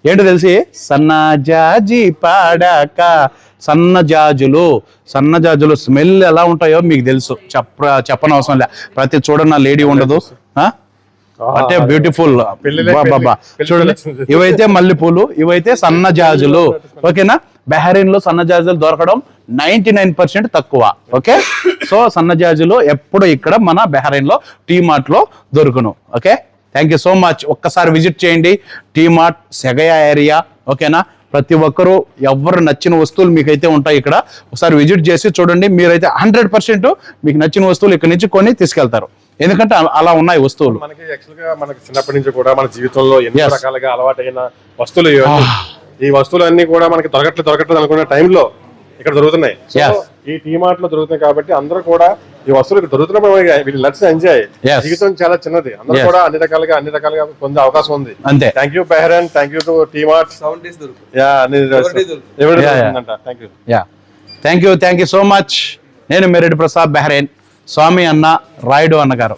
ఏంటో తెలిసి సన్నజాజి పాడాక సన్నజాజులు స్మెల్ ఎలా ఉంటాయో మీకు తెలుసు, చెప్పనవసరం లే. ప్రతి చూడన్న లేడీ ఉండదు, అంటే బ్యూటిఫుల్. చూడండి, ఇవైతే మల్లెపూలు, ఇవైతే సన్నజాజులు. ఓకేనా? బహ్రెయిన్ లో సన్నజాజులు దొరకడం 99% తక్కువ. ఓకే, సో సన్నజాజులు ఎప్పుడు ఇక్కడ మన బహ్రెయిన్ లో టీ మార్ట్ లో దొరుకును. Okay, thank you so much. ఒక్కసారి విజిట్ చేయండి టీ మార్ట్ సెగయా ఏరియా. ఓకేనా? ప్రతి ఒక్కరూ ఎవరు నచ్చిన వస్తువులు మీకైతే ఉంటాయి ఇక్కడ. ఒకసారి విజిట్ చేసి చూడండి, మీరైతే 100% మీకు నచ్చిన వస్తువులు ఇక్కడ నుంచి కొని తీసుకెళ్తారు. ఎందుకంటే అలా ఉన్నాయి వస్తువులు. మనకి యాక్చువల్ గా మనకి చిన్నప్పటి నుంచి కూడా మన జీవితంలో ఎన్నో రకాలుగా అలవాటైన వస్తువులు, ఈ వస్తువులన్నీ కూడా మనకి దొరకట్లేదు అనుకునే టైంలో ఇక్కడ దొరుకుతున్నాయి. ఈ టీ మార్ట్ లో దొరుకుతున్నాయి కాబట్టి అందరూ కూడా ఈ వస్తువులు దొరుకుతున్నప్పుడు వీళ్ళు నచ్చి ఎంజాయ్. జీవితం చాలా చిన్నది, అందరూ కూడా అన్ని రకాలుగా పొందే అవకాశం ఉంది. అంతే. Thank you Bahrain, thank you to T mart. Thank you so much. నేను మెరెడ్ ప్రసాద్, బహ్రెయిన్. స్వామి అన్న, రాయుడు అన్నగారు.